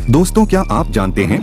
दोस्तों, क्या आप जानते हैं,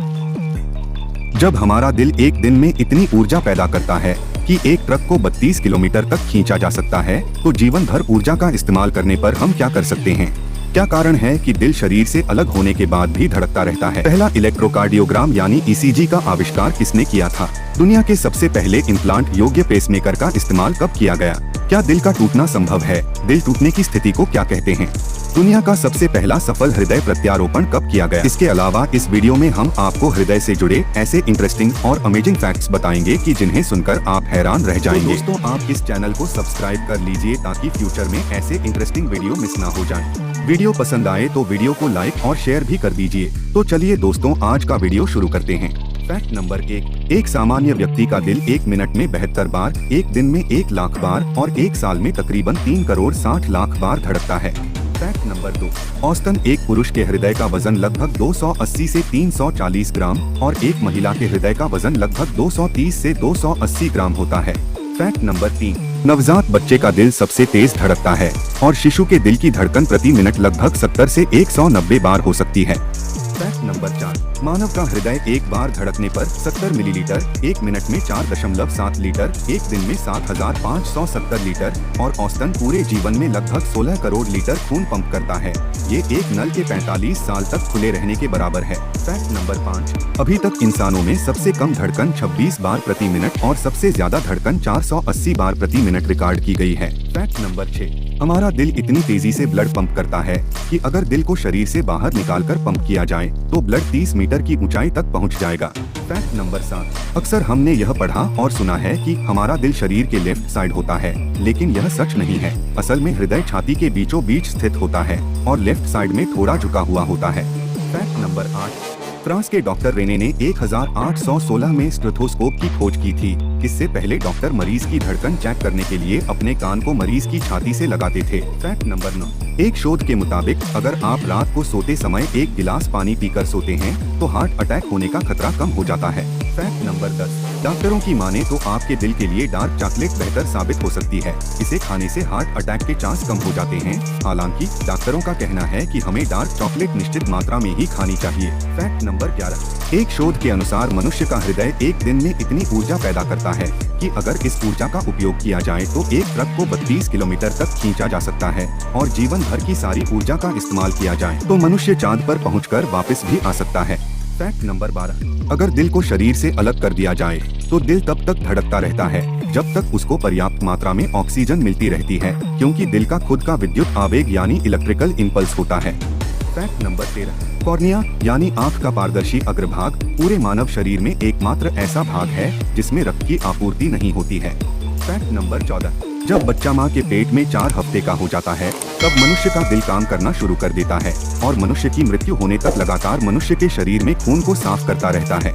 जब हमारा दिल एक दिन में इतनी ऊर्जा पैदा करता है कि एक ट्रक को 32 किलोमीटर तक खींचा जा सकता है, तो जीवन भर ऊर्जा का इस्तेमाल करने पर हम क्या कर सकते हैं? क्या कारण है कि दिल शरीर से अलग होने के बाद भी धड़कता रहता है? पहला इलेक्ट्रोकार्डियोग्राम यानी ईसीजी का आविष्कार किसने किया था? दुनिया के सबसे पहले इम्प्लांट योग्य पेसमेकर का इस्तेमाल कब किया गया? क्या दिल का टूटना संभव है? दिल टूटने की स्थिति को क्या कहते हैं? दुनिया का सबसे पहला सफल हृदय प्रत्यारोपण कब किया गया? इसके अलावा इस वीडियो में हम आपको हृदय से जुड़े ऐसे इंटरेस्टिंग और अमेजिंग फैक्ट्स बताएंगे कि जिन्हें सुनकर आप हैरान रह जाएंगे। दोस्तों, आप इस चैनल को सब्सक्राइब कर लीजिए ताकि फ्यूचर में ऐसे इंटरेस्टिंग वीडियो मिस ना हो जाए। वीडियो पसंद आए तो वीडियो को लाइक और शेयर भी कर दीजिए। तो चलिए दोस्तों, आज का वीडियो शुरू करते हैं। फैक्ट नंबर 1, एक सामान्य व्यक्ति का दिल 1 मिनट में 72 बार, एक दिन में 1 लाख बार और 1 साल में तकरीबन 3 करोड़ 60 लाख बार धड़कता है। फैक्ट नंबर 2, औसतन एक पुरुष के हृदय का वजन लगभग 280 से 340 ग्राम और एक महिला के हृदय का वजन लगभग 230 से 280 ग्राम होता है। फैक्ट नंबर 3, नवजात बच्चे का दिल सबसे तेज धड़कता है और शिशु के दिल की धड़कन प्रति मिनट लगभग 70 से 190 बार हो सकती है। फैक्ट नंबर 4, मानव का हृदय एक बार धड़कने पर 70 मिलीलीटर, 1 मिनट में 4.7 लीटर, एक दिन में 7,570 लीटर और औसतन पूरे जीवन में लगभग 16 करोड़ लीटर खून पंप करता है। ये एक नल के 45 साल तक खुले रहने के बराबर है। फैक्ट नंबर 5, अभी तक इंसानों में सबसे कम धड़कन 26 बार प्रति मिनट और सबसे ज्यादा धड़कन 480 बार प्रति मिनट रिकॉर्ड की गई है। फैक्ट नंबर 6, हमारा दिल इतनी तेजी से ब्लड पंप करता है कि अगर दिल को शरीर से बाहर निकालकर पंप किया जाए तो ब्लड 30 मीटर की ऊंचाई तक पहुंच जाएगा। फैक्ट नंबर 7, अक्सर हमने यह पढ़ा और सुना है कि हमारा दिल शरीर के लेफ्ट साइड होता है, लेकिन यह सच नहीं है। असल में हृदय छाती के बीचों बीच स्थित होता है और लेफ्ट साइड में थोड़ा झुका हुआ होता है। फैक्ट नंबर 8, फ्रांस के डॉक्टर रेने ने 1816 में स्टेथोस्कोप की खोज की थी। इससे पहले डॉक्टर मरीज की धड़कन चेक करने के लिए अपने कान को मरीज की छाती से लगाते थे। फैक्ट नंबर 9, एक शोध के मुताबिक अगर आप रात को सोते समय 1 गिलास पानी पीकर सोते हैं तो हार्ट अटैक होने का खतरा कम हो जाता है। फैक्ट नंबर 10, डॉक्टरों की माने तो आपके दिल के लिए डार्क चॉकलेट बेहतर साबित हो सकती है। इसे खाने से हार्ट अटैक के चांस कम हो जाते हैं। हालांकि डॉक्टरों का कहना है कि हमें डार्क चॉकलेट निश्चित मात्रा में ही खानी चाहिए। फैक्ट नंबर 11, एक शोध के अनुसार मनुष्य का हृदय एक दिन में इतनी ऊर्जा पैदा करता है कि अगर इस ऊर्जा का उपयोग किया जाए तो एक ट्रक को 32 किलोमीटर तक खींचा जा सकता है और जीवन भर की सारी ऊर्जा का इस्तेमाल किया जाए तो मनुष्य चांद पर पहुंचकर वापस भी आ सकता है। फैक्ट नंबर 12, अगर दिल को शरीर से अलग कर दिया जाए तो दिल तब तक धड़कता रहता है जब तक उसको पर्याप्त मात्रा में ऑक्सीजन मिलती रहती है, क्योंकि दिल का खुद का विद्युत आवेग यानी इलेक्ट्रिकल इम्पल्स होता है। फैक्ट नंबर 13, कॉर्निया यानी आँख का पारदर्शी अग्रभाग पूरे मानव शरीर में एकमात्र ऐसा भाग है जिसमें रक्त की आपूर्ति नहीं होती है। फैक्ट नंबर 14, जब बच्चा माँ के पेट में 4 हफ्ते का हो जाता है तब मनुष्य का दिल काम करना शुरू कर देता है और मनुष्य की मृत्यु होने तक लगातार मनुष्य के शरीर में खून को साफ करता रहता है।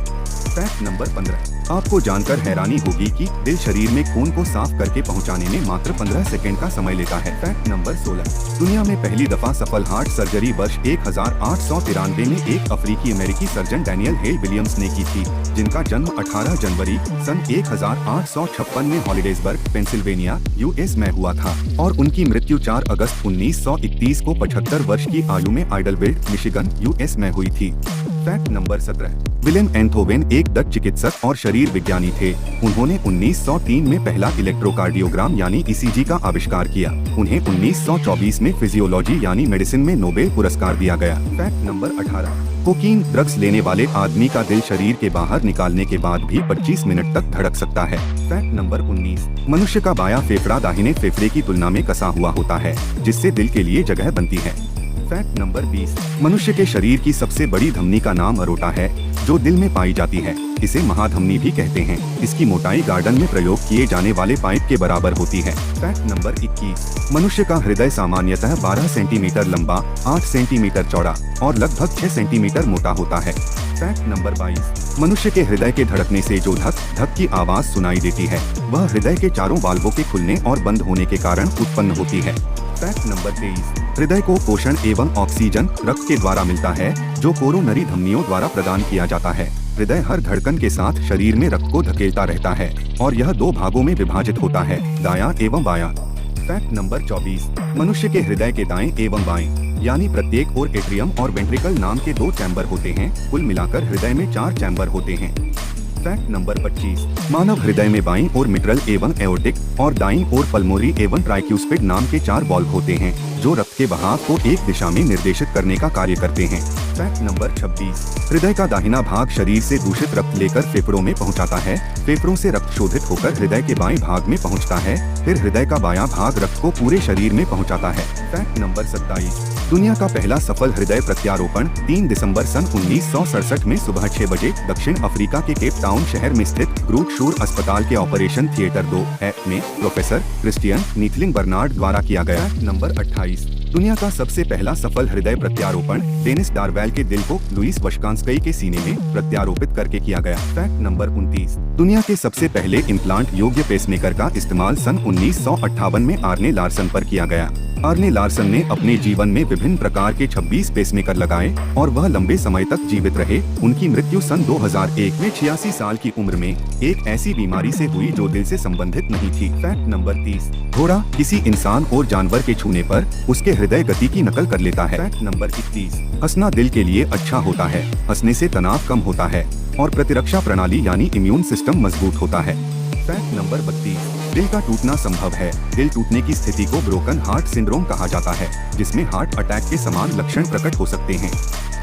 फैक्ट नंबर 15, आपको जानकर हैरानी होगी कि दिल शरीर में खून को साफ करके पहुंचाने में मात्र 15 सेकंड का समय लेता है। फैक्ट नंबर 16, दुनिया में पहली दफा सफल हार्ट सर्जरी वर्ष 1893 में एक अफ्रीकी अमेरिकी सर्जन डैनियल हेल विलियम्स ने की थी, जिनका जन्म 18 जनवरी सन 1856 में हॉलिडेजबर्ग, पेंसिल्वेनिया, यूएस में हुआ था और उनकी मृत्यु 4 अगस्त 1931 को 75 वर्ष की आयु में आइडलबिल्ड, मिशिगन, यूएस में हुई थी। फैक्ट नंबर 17, विलेम एंथोवेन एक डच चिकित्सक और शरीर विज्ञानी थे। उन्होंने 1903 में पहला इलेक्ट्रोकार्डियोग्राम यानी ईसीजी का आविष्कार किया। उन्हें 1924 में फिजियोलॉजी यानी मेडिसिन में नोबेल पुरस्कार दिया गया। फैक्ट नंबर 18, कोकीन ड्रग्स लेने वाले आदमी का दिल शरीर के बाहर निकालने के बाद भी 25 मिनट तक धड़क सकता है। फैक्ट नंबर 19, मनुष्य का बायां फेफड़ा दाहिने फेफड़े की तुलना में कसा हुआ होता है, जिससे दिल के लिए जगह बनती है। फैक्ट नंबर 20, मनुष्य के शरीर की सबसे बड़ी धमनी का नाम अरोटा है, जो दिल में पाई जाती है। इसे महाधमनी भी कहते हैं। इसकी मोटाई गार्डन में प्रयोग किए जाने वाले पाइप के बराबर होती है। फैक्ट नंबर 21, मनुष्य का हृदय सामान्यतः 12 सेंटीमीटर लंबा, 8 सेंटीमीटर चौड़ा और लगभग 6 सेंटीमीटर मोटा होता है। फैक्ट नंबर 22, मनुष्य के हृदय के धड़कने से जो धक धक की आवाज सुनाई देती है वह हृदय के चारों वाल्वों के खुलने और बंद होने के कारण उत्पन्न होती है। फैक्ट नंबर 23, हृदय को पोषण एवं ऑक्सीजन रक्त के द्वारा मिलता है, जो कोरोनरी धमनियों द्वारा प्रदान किया जाता है। हृदय हर धड़कन के साथ शरीर में रक्त को धकेलता रहता है और यह 2 भागों में विभाजित होता है, दायां एवं बायां। फैक्ट नंबर 24, मनुष्य के हृदय के दाएं एवं बाएं यानी प्रत्येक ओर एट्रियम और वेंट्रिकल नाम के 2 चैम्बर होते हैं। कुल मिलाकर हृदय में 4 चैम्बर होते हैं। फैक्ट नंबर 25, मानव हृदय में बाईं ओर मिट्रल एवं एओर्टिक और दाईं ओर पल्मोनरी एवं ट्राइक्यूस्पिड नाम के 4 वाल्व होते हैं, जो रक्त के बहाव को एक दिशा में निर्देशित करने का कार्य करते हैं। फैक्ट नंबर 26, हृदय का दाहिना भाग शरीर से दूषित रक्त लेकर फेफड़ों में पहुंचाता है। फेफड़ों से रक्त शोधित होकर हृदय के बाएं भाग में पहुंचता है। फिर हृदय का बायां भाग रक्त को पूरे शरीर में पहुंचाता है। फैक्ट नंबर 27, दुनिया का पहला सफल हृदय प्रत्यारोपण 3 दिसंबर सन 1967 में सुबह 6 बजे दक्षिण अफ्रीका के केप टाउन शहर में स्थित ग्रूट शूर अस्पताल के ऑपरेशन थिएटर 2 में प्रोफेसर क्रिस्टियन नीथलिंग बर्नार्ड द्वारा किया गया। नंबर 28, दुनिया का सबसे पहला सफल हृदय प्रत्यारोपण डेनिस डार्वेल के दिल को लुईस वशकांस्की के सीने में प्रत्यारोपित करके किया गया। फैक्ट नंबर 29, दुनिया के सबसे पहले इम्प्लांट योग्य पेसमेकर का इस्तेमाल सन 1958 में आर्ने लार्सन पर किया गया। आर्ने लार्सन ने अपने जीवन में विभिन्न प्रकार के 26 पेसमेकर लगाए और वह लंबे समय तक जीवित रहे। उनकी मृत्यु सन 2001 में 86 साल की उम्र में एक ऐसी बीमारी से हुई जो दिल से संबंधित नहीं थी। फैक्ट नंबर 30, घोड़ा किसी इंसान और जानवर के छूने पर उसके हृदय गति की नकल कर लेता है। फैक्ट नंबर 31, हंसना दिल के लिए अच्छा होता है। हंसने से तनाव कम होता है और प्रतिरक्षा प्रणाली यानी इम्यून सिस्टम मजबूत होता है। फैक्ट नंबर 32, दिल का टूटना संभव है। दिल टूटने की स्थिति को ब्रोकन हार्ट सिंड्रोम कहा जाता है, जिसमें हार्ट अटैक के समान लक्षण प्रकट हो सकते हैं।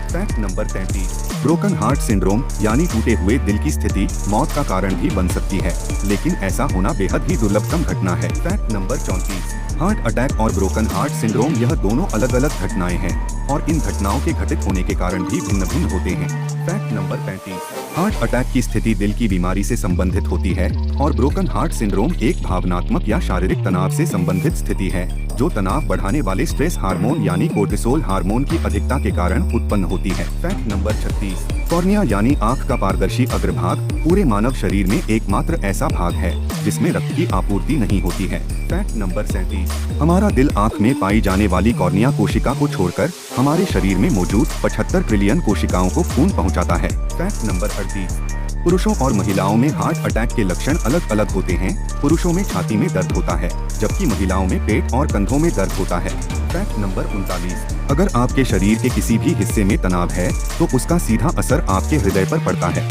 Fact number 33, broken heart syndrome यानी टूटे हुए दिल की स्थिति मौत का कारण भी बन सकती है, लेकिन ऐसा होना बेहद ही दुर्लभतम घटना है। फैक्ट नंबर 34, हार्ट अटैक और ब्रोकन हार्ट सिंड्रोम यह दोनों अलग अलग घटनाएं हैं और इन घटनाओं के घटित होने के कारण भी भिन्न भिन्न होते हैं। फैक्ट नंबर 35, हार्ट अटैक की स्थिति दिल की बीमारी से संबंधित होती है और ब्रोकन हार्ट सिंड्रोम एक भावनात्मक या शारीरिक तनाव से संबंधित स्थिति है, जो तनाव बढ़ाने वाले स्ट्रेस हार्मोन यानी कोर्टिसोल हार्मोन की अधिकता के कारण उत्पन्न होती है। फैक्ट नंबर 36, कॉर्निया यानी आँख का पारदर्शी अग्रभाग पूरे मानव शरीर में एकमात्र ऐसा भाग है जिसमें रक्त की आपूर्ति नहीं होती है। फैक्ट नंबर 37, हमारा दिल आँख में पाई जाने वाली कॉर्निया कोशिका को छोड़कर हमारे शरीर में मौजूद 75 ट्रिलियन कोशिकाओं को खून पहुंचाता है। फैक्ट नंबर 38, पुरुषों और महिलाओं में हार्ट अटैक के लक्षण अलग अलग होते हैं। पुरुषों में छाती में दर्द होता है, जबकि महिलाओं में पेट और कंधों में दर्द होता है। फैक्ट नंबर 39, अगर आपके शरीर के किसी भी हिस्से में तनाव है तो उसका सीधा असर आपके हृदय पर पड़ता है।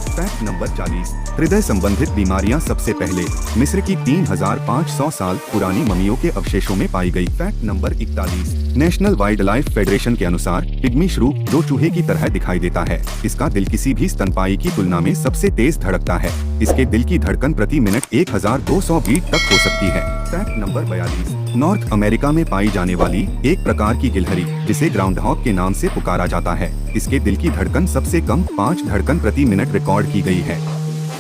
फैक्ट नंबर 40, हृदय संबंधित बीमारियां सबसे पहले मिस्र की 3500 साल पुरानी मम्मियों के अवशेषों में पाई गई। Fact number 41, national wild life federation के अनुसार पिग्मी श्रू जो चूहे की तरह दिखाई देता है, इसका दिल किसी भी स्तनपायी की तुलना में सबसे तेज धड़कता है। इसके दिल की धड़कन प्रति मिनट 1200 बीट तक हो सकती है। फैक्ट नंबर 42, नॉर्थ अमेरिका में पाई जाने वाली एक प्रकार की गिलहरी जिसे ग्राउंड हॉग के नाम से पुकारा जाता है, इसके दिल की धड़कन सबसे कम 5 धड़कन प्रति मिनट रिकॉर्ड की गई है।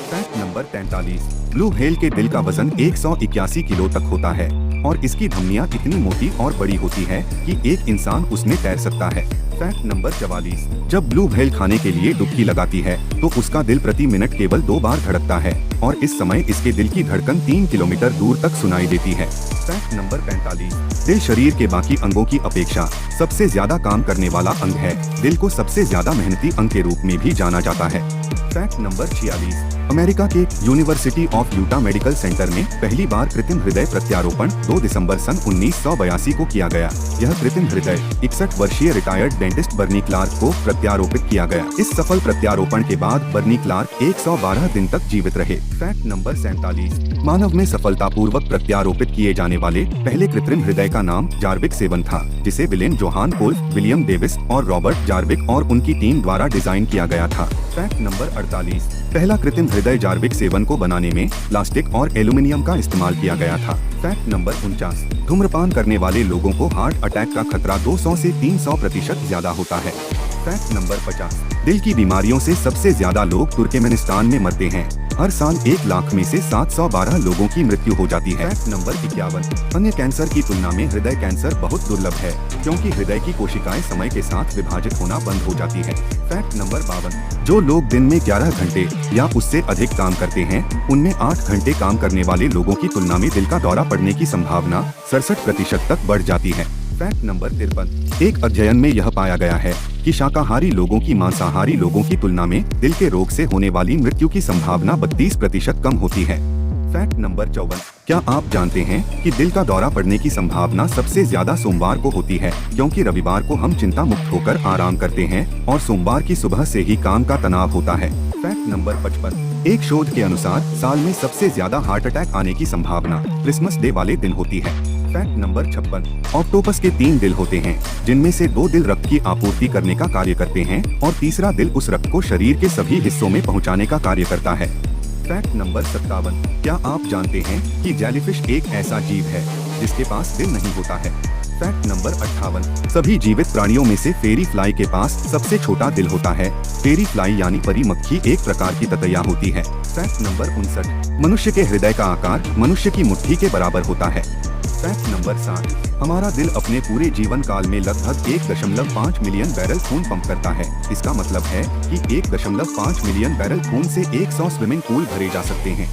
फैक्ट नंबर 43, ब्लू व्हेल के दिल का वजन 181 किलो तक होता है और इसकी धमनियां इतनी मोटी और बड़ी होती है कि एक इंसान उसमें तैर सकता है। फैक्ट नंबर 44, जब ब्लू व्हेल खाने के लिए डुबकी लगाती है तो उसका दिल प्रति मिनट केवल 2 बार धड़कता है और इस समय इसके दिल की धड़कन 3 किलोमीटर दूर तक सुनाई देती है। फैक्ट नंबर 45, दिल शरीर के बाकी अंगों की अपेक्षा सबसे ज्यादा काम करने वाला अंग है। दिल को सबसे ज्यादा मेहनती अंग के रूप में भी जाना जाता है। फैक्ट नंबर 46, अमेरिका के university of Utah medical centre में पहली बार कृत्रिम हृदय प्रत्यारोपण 2 दिसंबर सन 1982 को किया गया। यह कृत्रिम हृदय 61 वर्षीय रिटायर्ड डेंटिस्ट बर्नी क्लार्क को प्रत्यारोपित किया गया। इस सफल प्रत्यारोपण के बाद बर्नी क्लार्क 112 दिन तक जीवित रहे। फैक्ट नंबर 47, मानव में सफलतापूर्वक प्रत्यारोपित किए जाने वाले पहले कृत्रिम हृदय का नाम जार्विक 7 था, जिसे विलेन जोहान कोल्फ, विलियम डेविस और रॉबर्ट जार्विक और उनकी टीम द्वारा डिजाइन किया गया था। फैक्ट नंबर 48, पहला कृत्रिम हृदय जार्विक 7 को बनाने में प्लास्टिक और एल्यूमिनियम का इस्तेमाल किया गया था। फैक्ट नंबर 49, धूम्रपान करने वाले लोगों को हार्ट अटैक का खतरा 200 से 300% ज्यादा होता है। फैक्ट नंबर 50, दिल की बीमारियों से सबसे ज्यादा लोग तुर्कमेनिस्तान में मरते हैं। हर साल 1 लाख में से 712 लोगों की मृत्यु हो जाती है। फैक्ट नंबर 51, अन्य कैंसर की तुलना में हृदय कैंसर बहुत दुर्लभ है, क्योंकि हृदय की कोशिकाएं समय के साथ विभाजित होना बंद हो जाती है। फैक्ट नंबर 52, जो लोग दिन में 11 घंटे या उससे अधिक काम करते हैं, उनमें 8 घंटे काम करने वाले लोगों की तुलना में दिल का दौरा पड़ने की संभावना 67% तक बढ़ जाती है। फैक्ट नंबर 53, एक अध्ययन में यह पाया गया है कि शाकाहारी लोगों की मांसाहारी लोगों की तुलना में दिल के रोग से होने वाली मृत्यु की संभावना 32% कम होती है। Fact number 54। क्या आप जानते हैं कि दिल का दौरा पड़ने की संभावना सबसे ज्यादा सोमवार को होती है, क्योंकि रविवार को हम चिंता मुक्त होकर आराम करते हैं और सोमवार की सुबह से ही काम का तनाव होता है। Fact number 55। एक शोध के अनुसार साल में सबसे ज्यादा हार्ट अटैक आने की संभावना क्रिसमस डे वाले दिन होती है। Fact number 56। ऑक्टोपस के 3 दिल होते हैं, जिनमें से 2 दिल रक्त की आपूर्ति करने का कार्य करते हैं और तीसरा दिल उस रक्त को शरीर के सभी हिस्सों में पहुंचाने का कार्य करता है। Fact number 57। क्या आप जानते हैं कि जेलीफिश एक ऐसा जीव है जिसके पास दिल नहीं होता है। Fact number 58। सभी जीवित प्राणियों में से फेरी फ्लाई के पास सबसे छोटा दिल होता है। फेरी फ्लाई यानी परी मक्खी एक प्रकार की ततैया होती है। Fact number 59। मनुष्य के हृदय का आकार मनुष्य की मुट्ठी के बराबर होता है। Fact number 60। हमारा दिल अपने पूरे जीवन काल में लगभग 1.5 मिलियन बैरल खून पंप करता है। इसका मतलब है कि 1.5 मिलियन बैरल खून से 100 स्विमिंग पूल भरे जा सकते हैं।